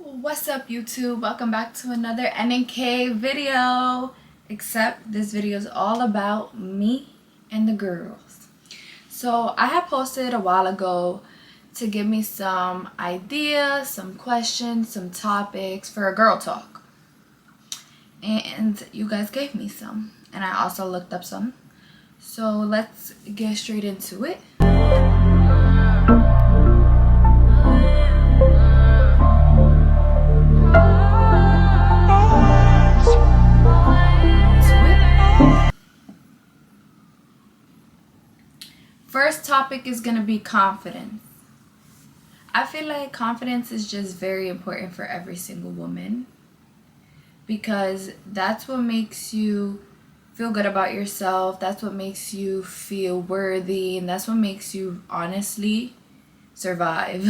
What's up, YouTube? Welcome back to another NNK video. Except this video is all about me and the girls. So I had posted a while ago to give me some ideas, some questions, some topics for a girl talk. And you guys gave me some. And I also looked up some. So let's get straight into it. First topic is going to be confidence. I feel like confidence is just very important for every single woman because that's what makes you feel good about yourself. That's what makes you feel worthy, and that's what makes you honestly survive.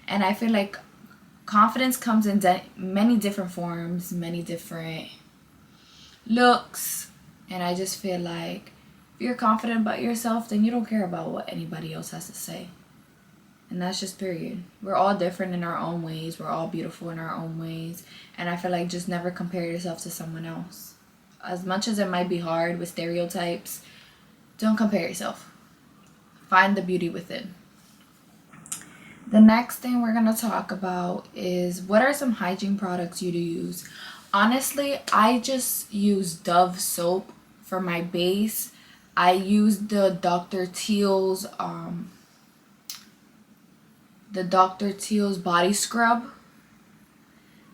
And I feel like confidence comes in many different forms, many different looks, and I just feel like if you're confident about yourself, then you don't care about what anybody else has to say. And that's just period. We're all different in our own ways. We're all beautiful in our own ways. And I feel like just never compare yourself to someone else. As much as it might be hard with stereotypes, don't compare yourself. Find the beauty within. The next thing we're going to talk about is what are some hygiene products you do use? Honestly, I just use Dove soap for my base. I use the Dr. Teal's body scrub.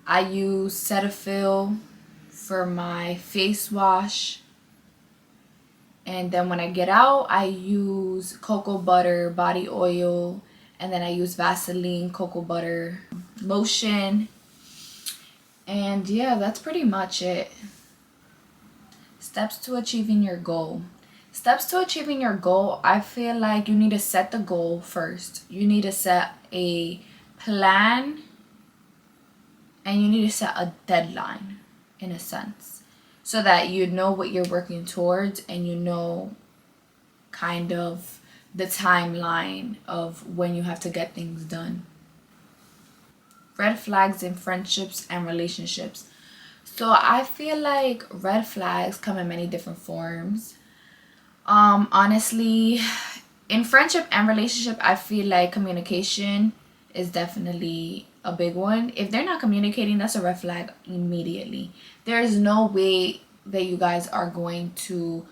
I use Cetaphil for my face wash. And then when I get out, I use cocoa butter body oil, and then I use Vaseline cocoa butter lotion. And yeah, that's pretty much it. Steps to achieving your goal. Steps to achieving your goal, I feel like you need to set the goal first. You need to set a plan, and you need to set a deadline in a sense so that you know what you're working towards and you know kind of the timeline of when you have to get things done. Red flags in friendships and relationships. So I feel like red flags come in many different forms. Honestly, in friendship and relationship, I feel like communication is definitely a big one. If they're not communicating, that's a red flag immediately. There is no way that you guys are going to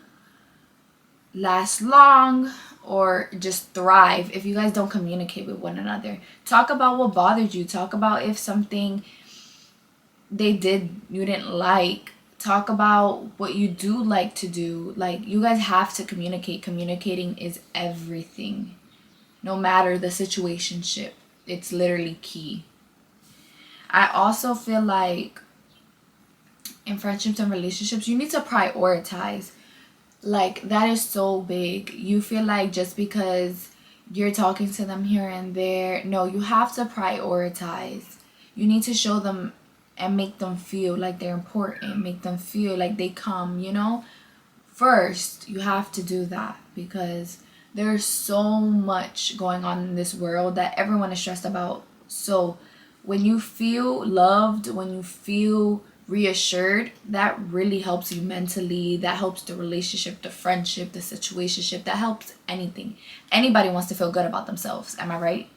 last long or just thrive if you guys don't communicate with one another. Talk about what bothered you. Talk about if something they did you didn't like. Talk about what you do like to do. Like, you guys have to communicate. Communicating is everything. No matter the situationship, it's literally key. I also feel like in friendships and relationships, you need to prioritize. Like, that is so big. You feel like just because you're talking to them here and there, no, you have to prioritize. You need to show them and make them feel like they're important, make them feel like they come, first. You have to do that because there's so much going on in this world that everyone is stressed about. So when you feel loved, when you feel reassured, that really helps you mentally. That helps the relationship, the friendship, the situationship. That helps anything. Anybody wants to feel good about themselves. Am I right?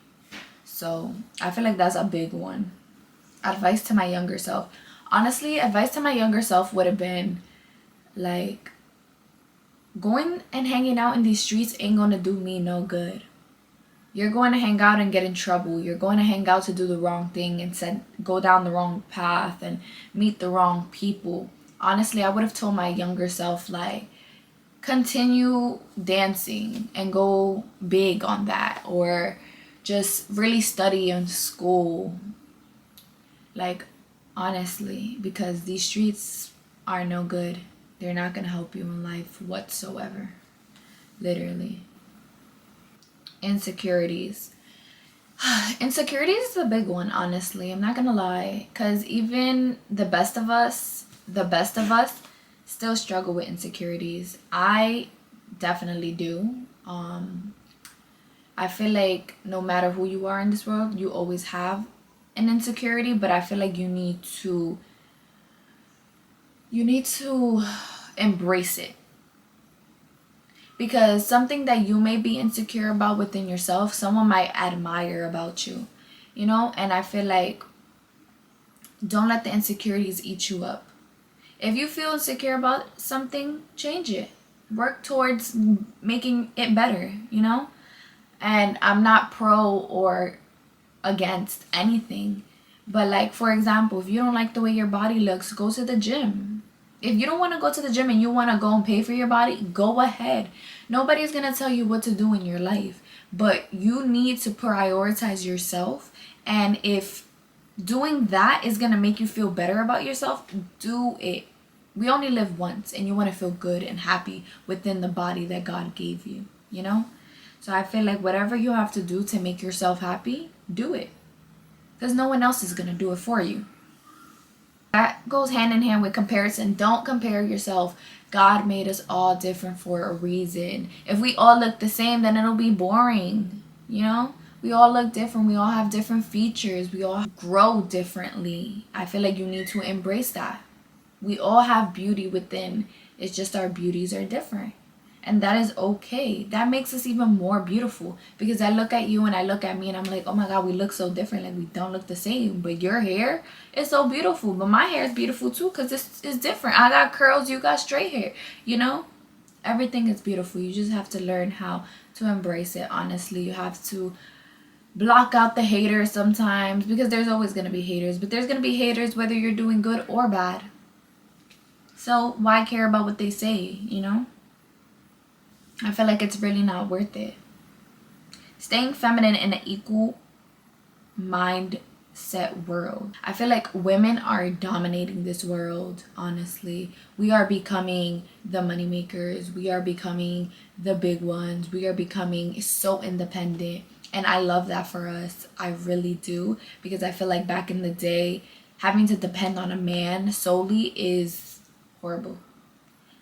So I feel like that's a big one. Advice to my younger self. Honestly, advice to my younger self would have been like, going and hanging out in these streets ain't gonna do me no good. You're going to hang out and get in trouble. You're going to hang out to do the wrong thing and go down the wrong path and meet the wrong people. Honestly, I would have told my younger self, like, continue dancing and go big on that, or just really study in school. Like, honestly, because these streets are no good. They're not going to help you in life whatsoever. Literally. Insecurities. Insecurities is a big one, honestly. I'm not going to lie. Because even the best of us still struggle with insecurities. I definitely do. I feel like no matter who you are in this world, you always have an insecurity, but I feel like you need to embrace it. Because something that you may be insecure about within yourself, someone might admire about you, you know? And I feel like don't let the insecurities eat you up. If you feel insecure about something, change it. Work towards making it better, you know? And I'm not pro or against anything. But like, for example, if you don't like the way your body looks, go to the gym. If you don't want to go to the gym and you want to go and pay for your body, go ahead. Nobody's going to tell you what to do in your life. But you need to prioritize yourself. And if doing that is going to make you feel better about yourself, do it. We only live once, and you want to feel good and happy within the body that God gave you, you know? So I feel like whatever you have to do to make yourself happy, do it. Because no one else is going to do it for you. That goes hand in hand with comparison. Don't compare yourself. God made us all different for a reason. If we all look the same, then it'll be boring, you know? We all look different. We all have different features. We all grow differently. I feel like you need to embrace that. We all have beauty within. It's just our beauties are different. And that is okay. That makes us even more beautiful. Because I look at you and I look at me and I'm like, oh my God, we look so different. Like, we don't look the same. But your hair is so beautiful. But my hair is beautiful too, because it's different. I got curls, you got straight hair. You know? Everything is beautiful. You just have to learn how to embrace it, honestly. You have to block out the haters sometimes. Because there's always going to be haters. But there's going to be haters whether you're doing good or bad. So why care about what they say, you know? I feel like it's really not worth it. Staying feminine in an equal mindset world. I feel like women are dominating this world, honestly. We are becoming the moneymakers. We are becoming the big ones. We are becoming so independent. And I love that for us. I really do. Because I feel like back in the day, having to depend on a man solely is horrible.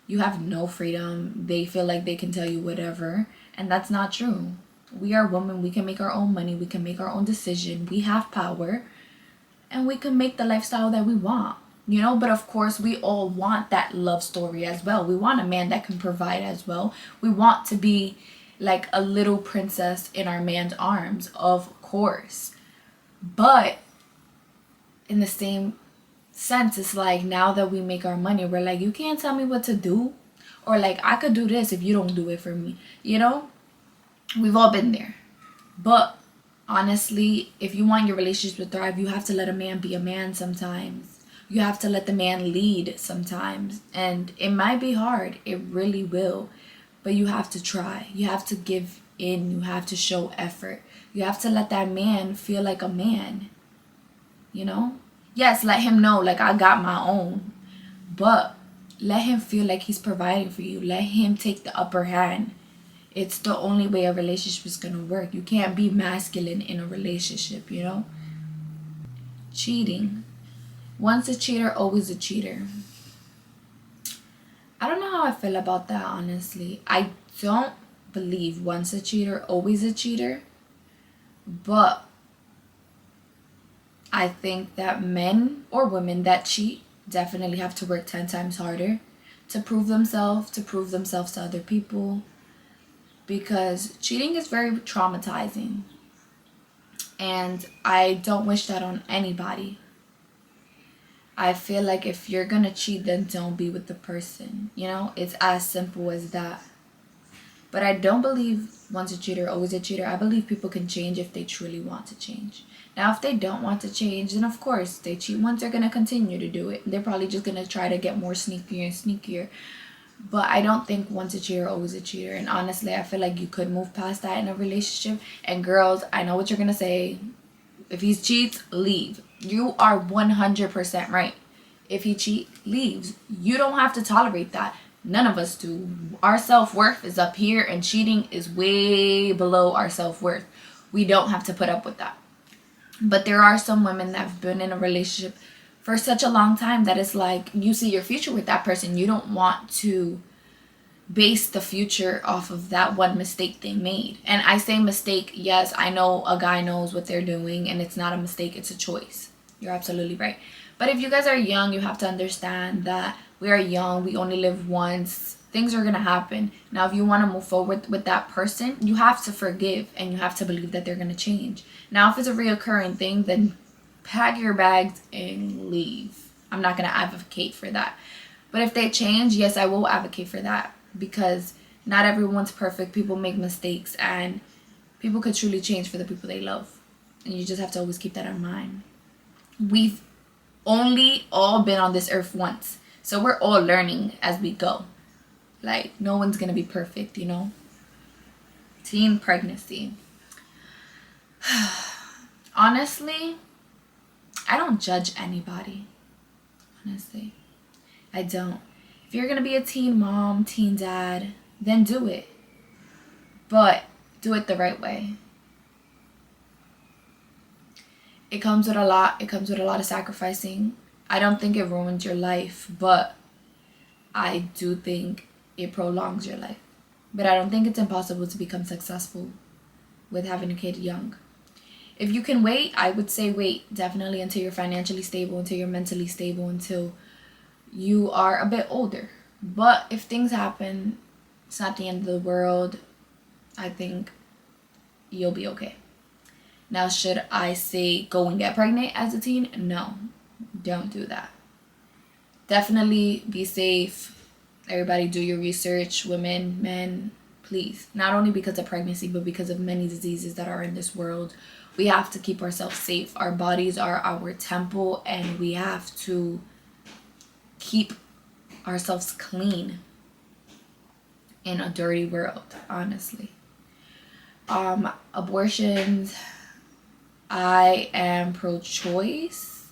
You have no freedom. They feel like they can tell you whatever. And that's not true. We are women. We can make our own money. We can make our own decision. We have power. And we can make the lifestyle that we want. You know, but of course, we all want that love story as well. We want a man that can provide as well. We want to be like a little princess in our man's arms, of course. But in the same sense, it's like, now that we make our money, we're like, you can't tell me what to do, or like, I could do this if you don't do it for me, you know? We've all been there. But honestly, if you want your relationship to thrive, you have to let a man be a man sometimes. You have to let the man lead sometimes. And it might be hard, it really will, but you have to try. You have to give in. You have to show effort. You have to let that man feel like a man, you know? Yes, let him know, like, I got my own. But let him feel like he's providing for you. Let him take the upper hand. It's the only way a relationship is going to work. You can't be masculine in a relationship, you know? Cheating. Once a cheater, always a cheater. I don't know how I feel about that, honestly. I don't believe once a cheater, always a cheater. But I think that men or women that cheat definitely have to work 10 times harder to prove themselves to other people. Because cheating is very traumatizing. And I don't wish that on anybody. I feel like if you're going to cheat, then don't be with the person. You know, it's as simple as that. But I don't believe once a cheater, always a cheater. I believe people can change if they truly want to change. Now, if they don't want to change, then of course, they cheat once, they're going to continue to do it. They're probably just going to try to get more sneakier and sneakier. But I don't think once a cheater, always a cheater. And honestly, I feel like you could move past that in a relationship. And girls, I know what you're going to say. If he cheats, leave. You are 100% right. If he cheats, leaves. You don't have to tolerate that. None of us do. Our self-worth is up here, and cheating is way below our self-worth. We don't have to put up with that. But there are some women that have been in a relationship for such a long time that it's like you see your future with that person. You don't want to base the future off of that one mistake they made. And I say mistake, yes, I know a guy knows what they're doing and it's not a mistake, it's a choice. You're absolutely right. But if you guys are young, you have to understand that we are young, we only live once, things are going to happen. Now, if you want to move forward with that person, you have to forgive and you have to believe that they're going to change. Now, if it's a reoccurring thing, then pack your bags and leave. I'm not going to advocate for that. But if they change, yes, I will advocate for that, because not everyone's perfect. People make mistakes and people could truly change for the people they love. And you just have to always keep that in mind. We've only all been on this earth once. So we're all learning as we go. Like, no one's going to be perfect, you know? Teen pregnancy. Honestly, I don't judge anybody. Honestly, I don't. If you're going to be a teen mom, teen dad, then do it. But do it the right way. It comes with a lot. It comes with a lot of sacrificing. I don't think it ruins your life, but I do think it prolongs your life. But I don't think it's impossible to become successful with having a kid young. If you can wait, I would say wait definitely until you're financially stable, until you're mentally stable, until you are a bit older. But if things happen, it's not the end of the world. I think you'll be okay. Now, should I say go and get pregnant as a teen? No, don't do that. Definitely be safe. Everybody do your research. Women, men, please. Not only because of pregnancy, but because of many diseases that are in this world. We have to keep ourselves safe. Our bodies are our temple, and we have to keep ourselves clean in a dirty world, honestly. Abortions, I am pro-choice.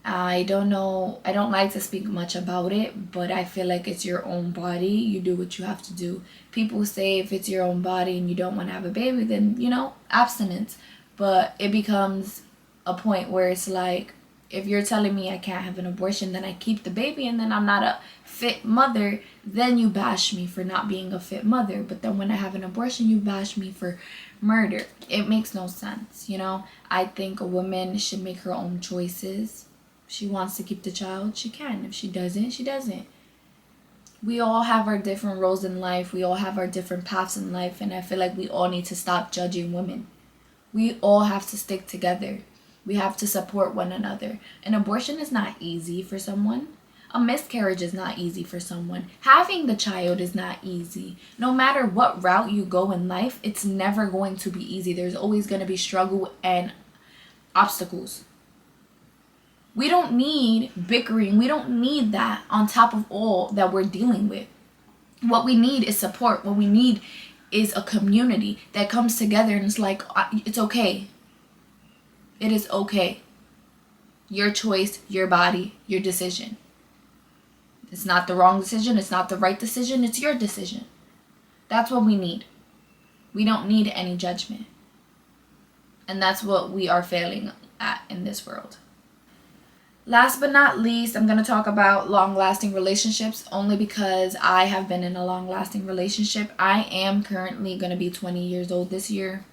I don't know, I don't like to speak much about it, but I feel like it's your own body. You do what you have to do. People say if it's your own body and you don't want to have a baby, then, you know, abstinence. But it becomes a point where it's like, if you're telling me I can't have an abortion, then I keep the baby and then I'm not a fit mother, then you bash me for not being a fit mother. But then when I have an abortion, you bash me for murder. It makes no sense, you know? I think a woman should make her own choices. If she wants to keep the child, she can. If she doesn't, she doesn't. We all have our different roles in life. We all have our different paths in life. And I feel like we all need to stop judging women. We all have to stick together. We have to support one another. An abortion is not easy for someone. A miscarriage is not easy for someone. Having the child is not easy. No matter what route you go in life, it's never going to be easy. There's always going to be struggle and obstacles. We don't need bickering. We don't need that on top of all that we're dealing with. What we need is support. What we need is a community that comes together and it's like, it's okay. It is okay. Your choice, your body, your decision. It's not the wrong decision. It's not the right decision. It's your decision. That's what we need. We don't need any judgment. And that's what we are failing at in this world. Last but not least, I'm going to talk about long-lasting relationships only because I have been in a long-lasting relationship. I am currently going to be 20 years old this year.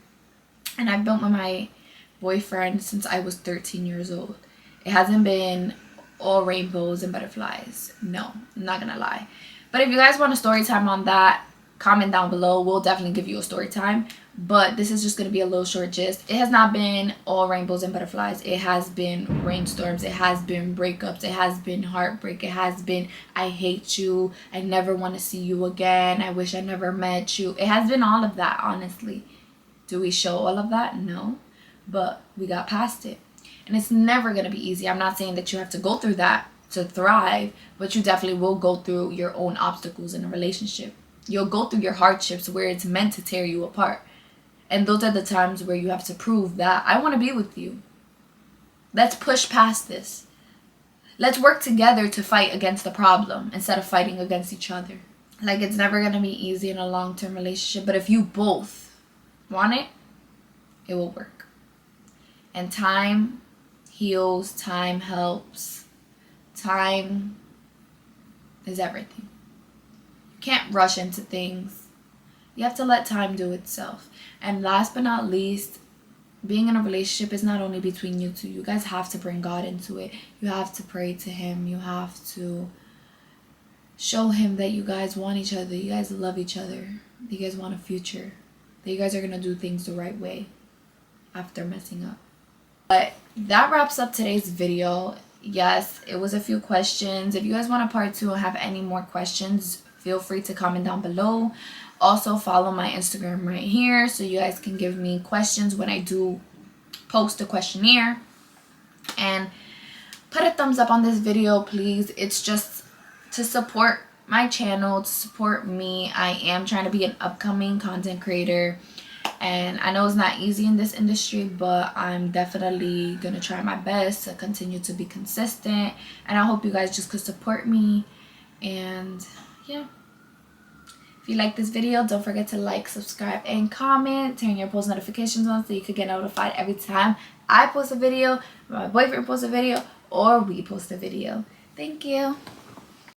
And I've been with my boyfriend since I was 13 years old. It hasn't been all rainbows and butterflies. No, I'm not going to lie. But if you guys want a story time on that, comment down below. We'll definitely give you a story time. But this is just going to be a little short gist. It has not been all rainbows and butterflies. It has been rainstorms. It has been breakups. It has been heartbreak. It has been, I hate you. I never want to see you again. I wish I never met you. It has been all of that, honestly. Do we show all of that? No. But we got past it. And it's never going to be easy. I'm not saying that you have to go through that to thrive. But you definitely will go through your own obstacles in a relationship. You'll go through your hardships where it's meant to tear you apart. And those are the times where you have to prove that I want to be with you. Let's push past this. Let's work together to fight against the problem instead of fighting against each other. Like, it's never going to be easy in a long-term relationship. But if you both want it, it will work. And time heals. Time helps. Time is everything. can't rush into things. You have to let time do itself. And last but not least, being in a relationship is not only between you two. You guys have to bring God into it. You have to pray to him. You have to show him that you guys want each other. You guys love each other. You guys want a future. That you guys are going to do things the right way after messing up. But that wraps up today's video. Yes, it was a few questions. If you guys want a part 2 or have any more questions, feel free to comment down below. Also follow my Instagram right here so you guys can give me questions when I do post a questionnaire. And put a thumbs up on this video, please. It's just to support my channel, to support me. I am trying to be an upcoming content creator, and I know it's not easy in this industry, but I'm definitely gonna try my best to continue to be consistent. And I hope you guys just could support me. And yeah, if you like this video, don't forget to like, subscribe, and comment. Turn your post notifications on so you could get notified every time I post a video, my boyfriend posts a video, or we post a video. Thank you.